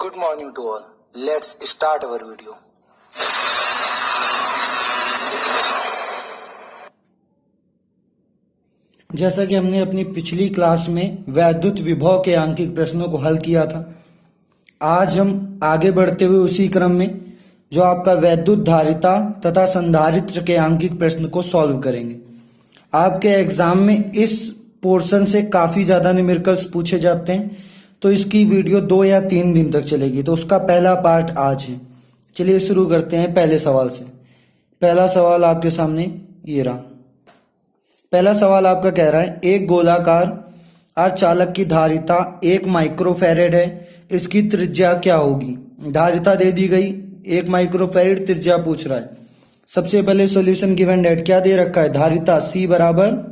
Good morning to all. Let's start our video. जैसा कि हमने अपनी पिछली क्लास में वैद्युत विभव के आंकिक प्रश्नों को हल किया था, आज हम आगे बढ़ते हुए उसी क्रम में जो आपका वैद्युत धारिता तथा संधारित्र के आंकिक प्रश्न को सॉल्व करेंगे। आपके एग्जाम में इस पोर्शन से काफी ज्यादा न्यूमेरिकल्स पूछे जाते हैं, तो इसकी वीडियो 2 या 3 दिन तक चलेगी। तो उसका पहला पार्ट आज है। चलिए शुरू करते हैं पहले सवाल से। पहला सवाल आपके सामने ये रहा। पहला सवाल आपका कह रहा है, एक गोलाकार अर्धचालक की धारिता 1 माइक्रोफैरेड है, इसकी त्रिज्या क्या होगी। धारिता दे दी गई, 1 माइक्रोफैरेड, त्रिज्या पूछ रहा है। सबसे पहले सॉल्यूशन गिवन डेट क्या दे रखा है, धारिता C बराबर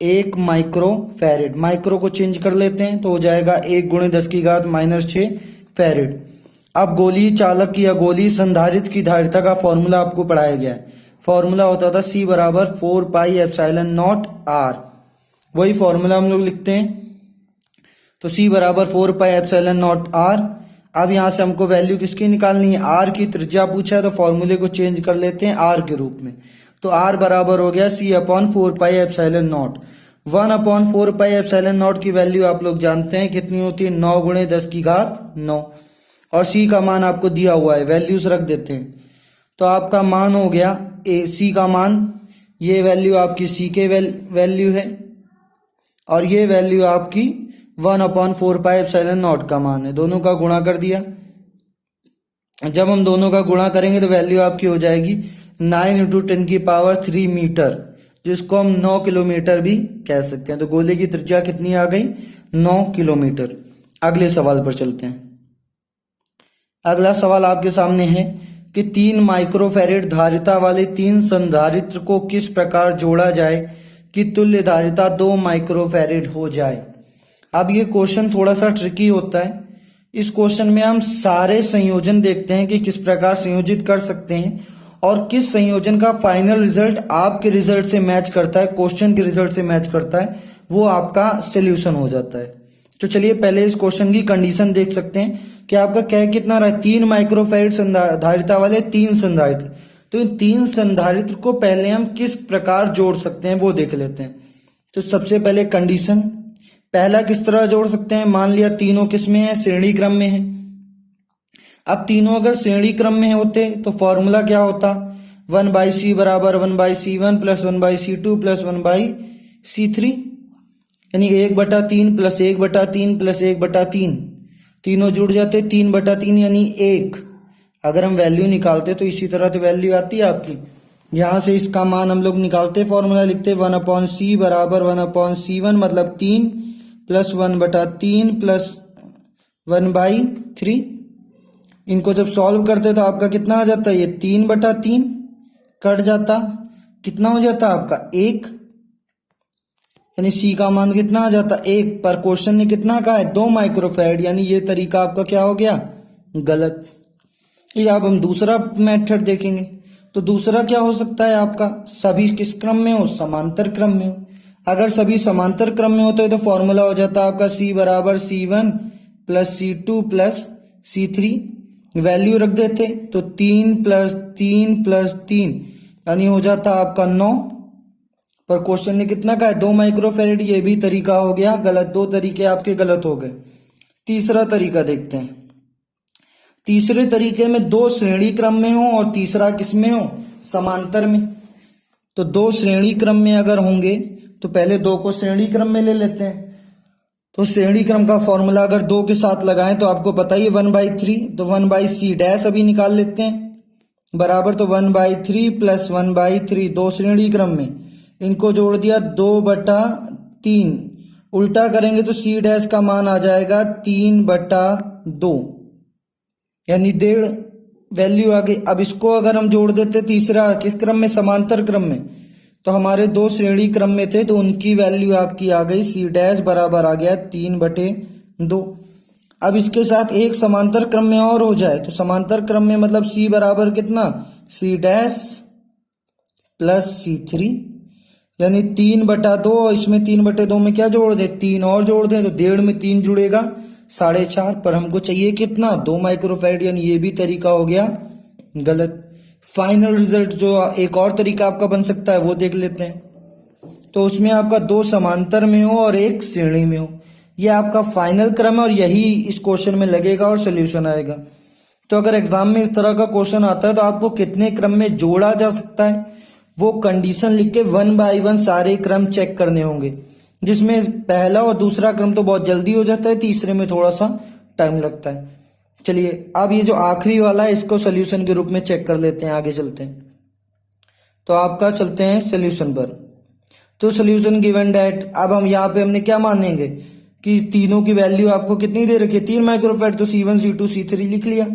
1 माइक्रोफैरेड। माइक्रो को चेंज कर लेते हैं तो हो जाएगा 1 × 10⁻⁻6 फैरेड। अब गोलीय चालक या गोलीय संधारित्र की धारिता का फॉर्मूला आपको पढ़ाया गया है। फॉर्मूला होता था C बराबर 4πε0 R। वही फॉर्मूला हम लोग लिखते हैं, तो C बराबर 4πε0 R। अब यहां से हमको वैल्यू किसकी निकालनी है, R की त्रिज्या पूछा है, तो फॉर्मूले को चेंज कर लेते हैं R के रूप में। तो R बराबर हो गया C/4πε0। 1/4πε0 की वैल्यू आप लोग जानते हैं कितनी होती है, 9 × 10⁹ और C का मान आपको दिया हुआ है, वैल्यूज रख देते हैं। तो आपका मान हो गया C का मान, ये वैल्यू आपकी C के वैल्यू है और ये वैल्यू आपकी 1/4πε0 का मान है। दोनों का गुणा कर दिया। जब हम दोनों का गुणा करेंगे तो वैल्यू आपकी हो जाएगी 9 × 10³ मीटर, जिसको हम 9 किलोमीटर भी कह सकते हैं। तो गोले की त्रिज्या कितनी आ गई, 9 किलोमीटर। अगले सवाल पर चलते हैं। अगला सवाल आपके सामने है कि 3 माइक्रोफैरेड धारिता वाले 3 संधारित्र को किस प्रकार जोड़ा जाए कि तुल्य धारिता 2 माइक्रोफैरेड हो जाए। अब ये क्वेश्चन थोड़ा सा ट्रिकी होता है। इस क्वेश्चन में हम सारे संयोजन देखते हैं कि किस प्रकार संयोजित कर सकते हैं और किस संयोजन का फाइनल रिजल्ट आपके रिजल्ट से मैच करता है, क्वेश्चन के रिजल्ट से मैच करता है, वो आपका सोल्यूशन हो जाता है। तो चलिए पहले इस क्वेश्चन की कंडीशन देख सकते हैं कि आपका क्या कितना रहा है, 3 माइक्रोफैरेड धारिता वाले 3 संधारित्र। तो इन 3 संधारित्र को पहले हम किस प्रकार जोड़ सकते हैं वो देख लेते हैं। तो सबसे पहले कंडीशन, पहला किस तरह जोड़ सकते हैं, मान लिया तीनों किस में है, श्रेणी क्रम में है। अब तीनों अगर श्रेणी क्रम में होते तो फॉर्मूला क्या होता, 1/C बराबर 1/C1 + 1/C2 + 1/C3, यानी 1/3 + 1/3 + 1/3, तीनों जुड़ जाते 3/3 यानी 1। अगर हम वैल्यू निकालते तो इसी तरह तो वैल्यू आती है आपकी। यहां से इसका मान हम लोग निकालते, फॉर्मूला लिखते 1/C बराबर 1/C1 मतलब 3 + 1/3 + 1/3। इनको जब सॉल्व करते तो आपका कितना आ जाता है, ये 3/3 कट जाता, कितना हो जाता आपका 1, यानी C का मान कितना आ जाता 1। पर क्वेश्चन ने कितना कहा है, 2 माइक्रोफैरेड, यानी ये तरीका आपका क्या हो गया, गलत। ये अब हम दूसरा मेथड देखेंगे। तो दूसरा क्या हो सकता है आपका, सभी किस क्रम में हो, समांतर क्रम में हो। अगर सभी समांतर क्रम में होते तो फॉर्मूला हो जाता आपका C बराबर C1 + C2 + C3, वैल्यू रख देते तो 3 + 3 + 3 यानी हो जाता आपका 9। पर क्वेश्चन ने कितना कहा है, 2 माइक्रोफैरेड, ये भी तरीका हो गया गलत। 2 तरीके आपके गलत हो गए। तीसरा तरीका देखते हैं। तीसरे तरीके में 2 श्रेणी क्रम में हो और तीसरा किस में हो, समांतर में। तो 2 श्रेणी क्रम में अगर होंगे तो पहले 2 को श्रेणी क्रम में ले लेते हैं। तो श्रेणी क्रम का फॉर्मूला अगर 2 के साथ लगाएं तो आपको पता ही 1/3, तो 1/C' अभी निकाल लेते हैं, बराबर तो 1/3 + 1/3, 2 श्रेणी क्रम में, इनको जोड़ दिया 2/3, उल्टा करेंगे तो C' का मान आ जाएगा 3/2, यानी 1.5 वैल्यू आ गई। अब इसको अगर हम जोड़ देते तीसरा किस क्रम में, समांतर क्रम में, तो हमारे 2 श्रेणी क्रम में थे तो उनकी वैल्यू आपकी आ गई C' बराबर आ गया 3/2। अब इसके साथ एक समांतर क्रम में और हो जाए तो समांतर क्रम में मतलब C बराबर कितना, C' + C3, यानी 3/2। इसमें 3/2 में क्या जोड़ दे, 3 और जोड़ दें तो 1.5 में 3 जुड़ेगा 4.5, पर हमको चाहिए कितना 2 माइक्रोफैरड, यानी ये भी तरीका हो गया गलत। फाइनल रिजल्ट जो एक और तरीका आपका बन सकता है वो देख लेते हैं। तो उसमें आपका 2 समांतर में हो और 1 श्रेणी में हो, ये आपका फाइनल क्रम है और यही इस क्वेश्चन में लगेगा और सोल्यूशन आएगा। तो अगर एग्जाम में इस तरह का क्वेश्चन आता है तो आपको कितने क्रम में जोड़ा जा सकता है वो कंडीशन लिख के 1 बाय 1 सारे क्रम चेक करने होंगे, जिसमें पहला और दूसरा क्रम तो बहुत जल्दी हो जाता है, तीसरे में थोड़ा सा टाइम लगता है। चलिए अब ये जो आखिरी वाला है इसको सोल्यूशन के रूप में चेक कर लेते हैं, आगे चलते हैं। तो आपका चलते हैं सोल्यूशन पर। तो सोल्यूशन गिवन डेट, अब हम यहाँ पे हमने क्या मानेंगे कि तीनों की वैल्यू आपको कितनी दे रखी है 3 माइक्रोफैरड, तो C1 C2 C3 लिख लिया।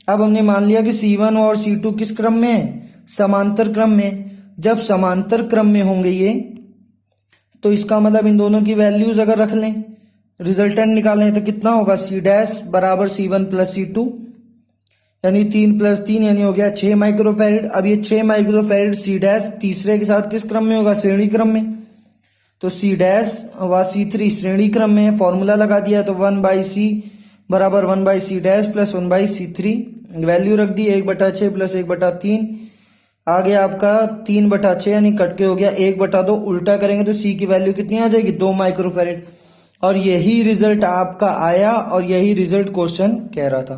अब हमने मान लिया कि C1 और C2 किस क्रम में है, समांतर क्रम में। जब समांतर क्रम में होंगे ये, तो इसका मतलब इन दोनों की वैल्यूज अगर रख लें, रिजल्टेंट निकालें, तो कितना होगा C डैश बराबर C1 प्लस C2, यानी 3 प्लस 3 यानी हो गया 6 माइक्रोफैरड। अब ये 6 माइक्रोफैरड C डैश तीसरे के साथ किस क्रम में होगा, श्रेणी क्रम में। तो C डैश व C3 श्रेणी क्रम में, फॉर्मूला लगा दिया, तो 1/C बराबर 1/C dash plus 1/C3, value रख दी 1/6 प्लस 1/3, आ गया आपका 3/6 यानी कट के हो गया 1/2। उल्टा करेंगे तो C की वैल्यू कितनी आ जाएगी 2 माइक्रोफैरड। और यही रिजल्ट आपका आया और यही रिजल्ट क्वेश्चन कह रहा था।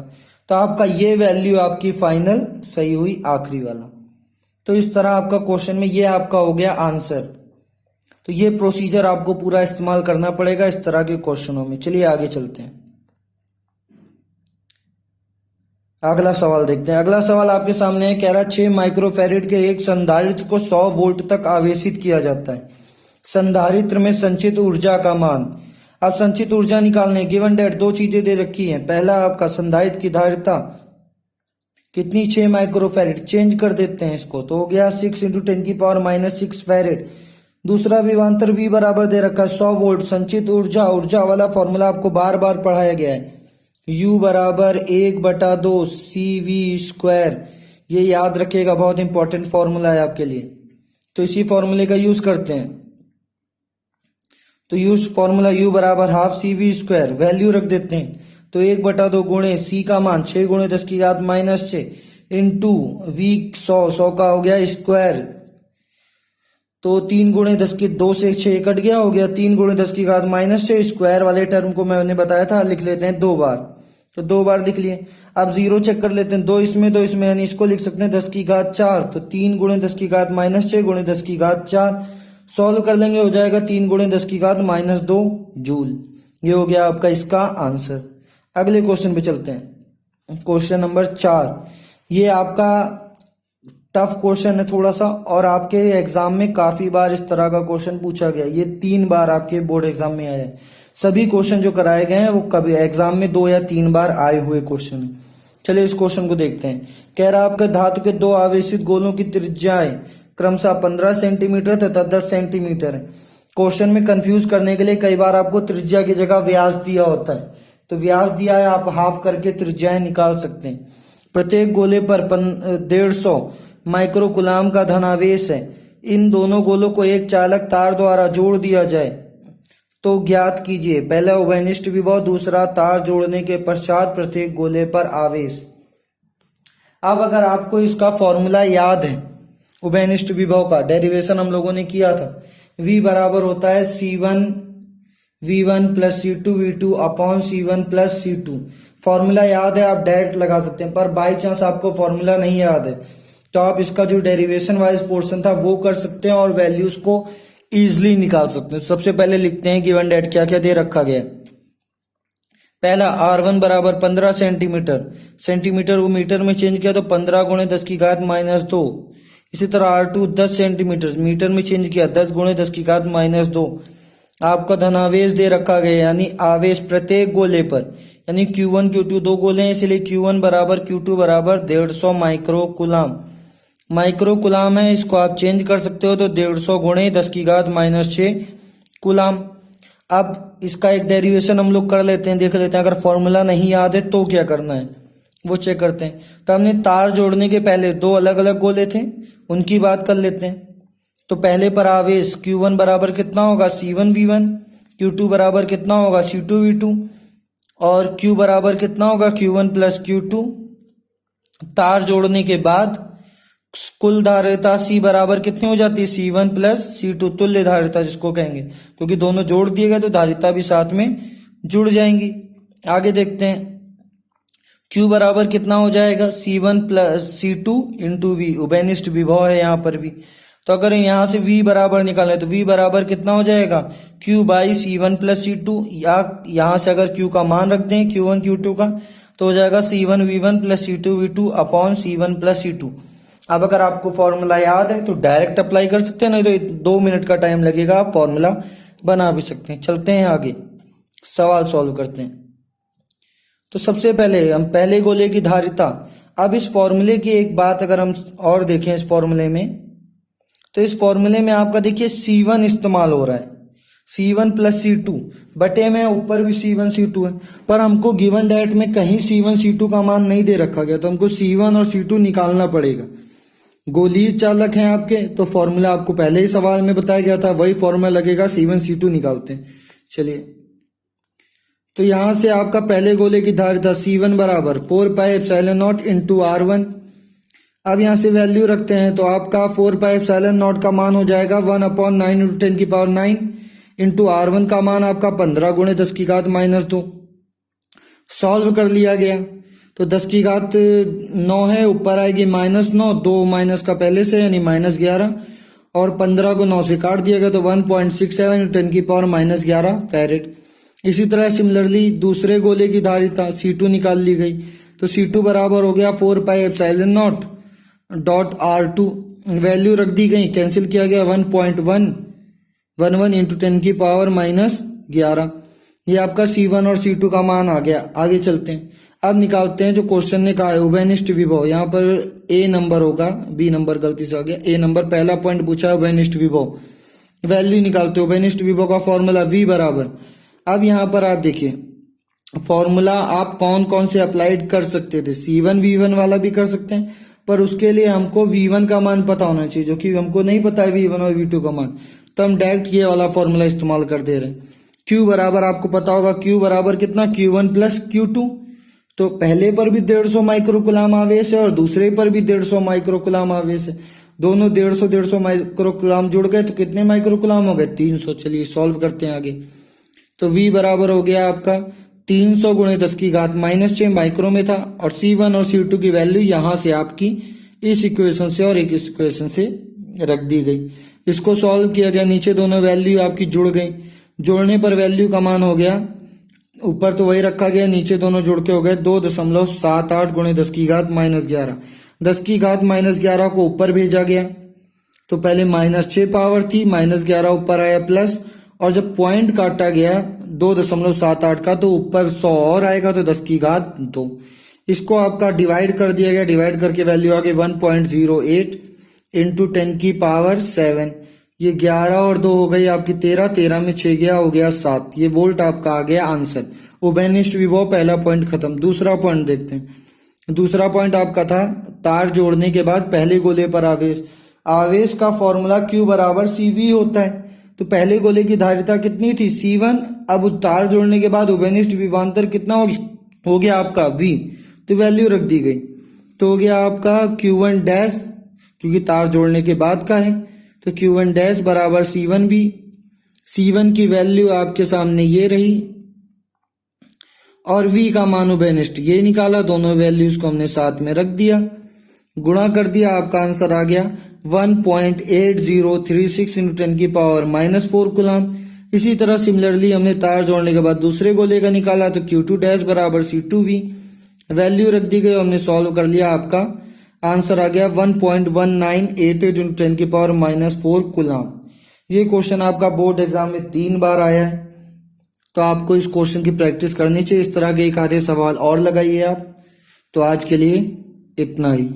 तो आपका ये वैल्यू आपकी फाइनल सही हुई, आखिरी वाला। तो इस तरह आपका क्वेश्चन में ये आपका हो गया आंसर। तो ये प्रोसीजर आपको पूरा इस्तेमाल करना पड़ेगा इस तरह के क्वेश्चनों में। चलिए आगे चलते हैं, अगला सवाल देखते हैं। अगला सवाल आपके सामने है, कह रहा 6 माइक्रोफैरड के एक संधारित्र को 100 वोल्ट तक आवेशित किया जाता है। संधारित्र में संचित ऊर्जा का मान। अब संचित ऊर्जा निकालने, गिवन डेट, 2 चीजें दे रखी हैं। पहला आपका संधारित्र की धारिता कितनी 6 माइक्रोफैरड, चेंज कर देते हैं इसको, तो हो गया 6 × 10⁻⁻6 फैरड। दूसरा विभवांतर V बराबर दे रखा है 100 वोल्ट। संचित ऊर्जा, ऊर्जा वाला फॉर्मूला आपको बार बार पढ़ाया गया है, U बराबर 1/2 CV²। ये याद रखिएगा, बहुत इंपॉर्टेंट फॉर्मूला है आपके लिए। तो इसी फॉर्मूले का यूज करते हैं। तो यूज फॉर्मूला U बराबर ½ CV², वैल्यू रख देते हैं। तो 1/2 गुणे C का मान 6 × 10⁻⁻6 इंटू V 100 का हो गया स्क्वायर। तो 3 × 10⁻2 से 6 कट गया, हो गया 3 × 10⁻⁻6। स्क्वायर वाले टर्म को मैंने बताया था, लिख लेते हैं 2 बार, तो 2 बार लिख लिए। अब 0 चेक कर लेते हैं, 2 इसमें 2 इसमें, यानी इसको लिख सकते हैं 10⁻4। तो 3 × 10⁻⁻6 × 10⁻4 सॉल्व कर लेंगे, हो जाएगा 3 × 10⁻2 जूल। ये हो गया आपका इसका आंसर। अगले क्वेश्चन पे चलते हैं, क्वेश्चन नंबर 4। ये आपका टफ क्वेश्चन है थोड़ा सा, और आपके एग्जाम में काफी बार इस तरह का क्वेश्चन पूछा गया। ये 3 बार आपके बोर्ड एग्जाम में आया है। सभी क्वेश्चन जो कराए गए हैं वो कभी एग्जाम में 2 या 3 बार आए हुए क्वेश्चन है। चलिए इस क्वेश्चन को देखते हैं। कह रहा आपके धातु के 2 आवेशित गोलों की त्रिज्याएं क्रमशः 15 सेंटीमीटर तथा 10 सेंटीमीटर है। क्वेश्चन में कंफ्यूज करने के लिए कई बार आपको त्रिज्या की जगह व्यास दिया होता है, तो व्यास दिया है, आप हाफ करके त्रिज्याएं निकाल सकते हैं। प्रत्येक गोले पर 150 माइक्रोकुलाम का धनावेश है। इन दोनों गोलों को एक चालक तार द्वारा जोड़ दिया जाए तो ज्ञात कीजिए, पहला उभयनिष्ठ विभव, दूसरा तार जोड़ने के पश्चात प्रत्येक गोले पर आवेश। अब अगर आपको इसका फॉर्मूला याद है, उभयनिष्ठ विभव का डेरिवेशन हम लोगों ने किया था, V बराबर होता है C1 V1 plus C2 V2 upon C1 plus C2। Formula याद है, आप डायरेक्ट लगा सकते हैं, पर बाई चांस आपको फॉर्मूला नहीं याद है तो आप इसका जो डेरिवेशन वाइज पोर्शन था वो कर सकते हैं और वैल्यूज को इजिली निकाल सकते हैं। सबसे पहले लिखते हैं गिवन डेट क्या क्या दे रखा गया। पहला R1 बराबर 15 सेंटीमीटर, सेंटीमीटर को मीटर में चेंज किया तो 15 × 10⁻²। इसी तरह R2 10 सेंटीमीटर, मीटर में चेंज किया 10 × 10⁻²। आपका धनावेश दे रखा गया, यानी आवेश प्रत्येक गोले पर, यानी Q1 Q2 दो गोले हैं, इसलिए Q1 बराबर Q2 बराबर 150 माइक्रोकुलाम। माइक्रोकुलाम है, इसको आप चेंज कर सकते हो तो 150 × 10⁻6 कुलाम। अब इसका एक डेरिवेशन हम लोग कर लेते हैं, देख लेते हैं। अगर फॉर्मूला नहीं याद है तो क्या करना है वो चेक करते हैं। तो हमने तार जोड़ने के पहले 2 अलग अलग गोले थे, उनकी बात कर लेते हैं। तो पहले पर आवेश Q1 बराबर कितना होगा C1 V1, Q2 बराबर कितना होगा C2 V2, और Q बराबर कितना होगा, Q1 प्लस Q2। तार जोड़ने के बाद कुल धारिता C बराबर कितनी हो जाती है, C1 प्लस C2, तुल्य धारिता जिसको कहेंगे, क्योंकि दोनों जोड़ दिए गए तो धारिता भी साथ में जुड़ जाएंगी। आगे देखते हैं, Q बराबर कितना हो जाएगा, C1 plus C2 into V, उभयनिष्ठ विभव है यहाँ पर भी। तो अगर यहाँ से V बराबर निकालें तो V बराबर कितना हो जाएगा, Q by C1 plus C2, या यहाँ से अगर Q का मान रख दें Q1 Q2 का, तो हो जाएगा C1 V1 plus C2 V2 upon C1 plus C2। अब अगर आपको फॉर्मूला याद है तो डायरेक्ट अप्लाई कर सकते हैं, नहीं तो 2 मिनट का टाइम लगेगा, आप फॉर्मूला बना भी सकते हैं। चलते हैं आगे, सवाल सॉल्व करते हैं। तो सबसे पहले हम पहले गोले की धारिता, अब इस फॉर्मूले की एक बात अगर हम और देखें इस फॉर्मूले में, तो इस फॉर्मूले में आपका देखिए C1 इस्तेमाल हो रहा है, C1 प्लस C2 बटे में ऊपर भी C1 C2 है, पर हमको गिवन डेट में कहीं C1 C2 का मान नहीं दे रखा गया, तो हमको C1 और C2 निकालना पड़ेगा। गोलीय चालक हैं आपके, तो फॉर्मूला आपको पहले ही सवाल में बताया गया था, वही फॉर्मूला लगेगा, C1 C2 निकालते हैं। चलिए, तो यहां से आपका पहले गोले की धारिता C1 बराबर 4 pi epsilon not into R1। अब यहां से वैल्यू रखते हैं, तो आपका 4 पाई एप्सिलॉन नॉट का मान हो जाएगा 1/9 इंटू 10 की पावर 9 इंटू R1 का मान आपका 15 गुणे 10 की घात -2। सॉल्व कर लिया गया, तो 10 की घात 9 है, ऊपर आएगी -9, 2 माइनस का पहले से यानी -11, और 15 को 9 से काट दिया गया तो 1.67 इंटू 10 की पावर -11 फैरेड। इसी तरह सिमिलरली दूसरे गोले की धारिता C2 निकाल ली गई, तो C2 बराबर हो गया 4 pi epsilon not dot R2, value रख दी गई, कैंसिल किया गया 1.111 इंटू 10 की पावर -11। ये आपका C1 और C2 का मान आ गया। आगे चलते हैं, अब निकालते हैं जो क्वेश्चन ने कहा है उभयनिष्ठ विभव। यहाँ पर A नंबर होगा, B नंबर गलती से आ गया, A नंबर पहला पॉइंट पूछा है उभयनिष्ठ विभव, वैल्यू निकालते हैं। उभयनिष्ठ विभव का फॉर्मूला V बराबर, अब यहाँ पर आप देखिए फॉर्मूला आप कौन कौन से अप्लाइड कर सकते थे, C1 V1 वाला भी कर सकते हैं, पर उसके लिए हमको V1 का मान पता होना चाहिए, जो कि हमको नहीं पता है V1 और V2 का मान, तो हम डायरेक्ट ये वाला फॉर्मूला इस्तेमाल कर दे रहे हैं। Q बराबर आपको पता होगा, Q बराबर कितना, Q1 प्लस Q2, तो पहले पर भी 150 माइक्रोकुलाम आवेश है और दूसरे पर भी 150 माइक्रोकुलाम आवेश है, दोनों 150 माइक्रोकुलाम जुड़ गए तो कितने माइक्रोकुलाम हो गए, 300। चलिए सॉल्व करते हैं आगे, तो V बराबर हो गया आपका 300 गुणे 10 की घात -6 माइक्रो में था, और C1 और C2 की वैल्यू यहां से आपकी इस इक्वेशन से और एक इक्वेशन से रख दी गई। इसको सॉल्व किया गया, नीचे दोनों वैल्यू आपकी जुड़ गई, जोड़ने पर वैल्यू का मान हो गया, ऊपर तो वही रखा गया, नीचे दोनों जुड़ के हो गए 2.78 गुणे 10 की घात -11। 10 की घात -11 को ऊपर भेजा गया, तो पहले -6 पावर थी, -11 ऊपर आया प्लस, और जब पॉइंट काटा गया 2.78 का तो ऊपर 100 और आएगा, तो 10 की घात 2। इसको आपका डिवाइड कर दिया गया, डिवाइड करके वैल्यू आ गई 1.08 इंटू 10 की पावर 7। ये 11 और 2 हो गई आपकी 13, 13 में 6 गया, हो गया 7। ये वोल्ट आपका आ गया आंसर। उभयनिष्ठ विभव पहला पॉइंट खत्म। दूसरा पॉइंट देखते हैं। दूसरा पॉइंट आपका था तार जोड़ने के बाद पहले गोले पर आवेश। आवेश का फॉर्मूला Q बराबर CV होता है। तो पहले गोले की धारिता कितनी थी, C1। अब तार जोड़ने के बाद उभयनिष्ठ विभवांतर कितना हो गया आपका V, तो वैल्यू रख दी गई, तो हो गया आपका Q1 डैश, क्योंकि तार जोड़ने के बाद का है, तो Q1 डैश बराबर C1V। C1 की वैल्यू आपके सामने ये रही, और V का मान उभयनिष्ठ ये निकाला, दोनों वैल्यूज को हमने साथ में रख दिया, गुणा कर दिया, आपका आंसर आ गया 1.8036 इंटू 10 की पावर -4 कूलम। इसी तरह सिमिलरली हमने तार जोड़ने के बाद दूसरे गोले का निकाला, तो Q2 डैश बराबर C2V, वैल्यू रख दी गई, हमने सॉल्व कर लिया, आपका आंसर आ गया 1.1988 इंटू 10 की पावर -4 कूलम। ये क्वेश्चन आपका बोर्ड एग्जाम में 3 बार आया है, तो आपको इस क्वेश्चन की प्रैक्टिस करनी चाहिए। इस तरह के एक आधे सवाल और लगाइए आप। तो आज के लिए इतना ही।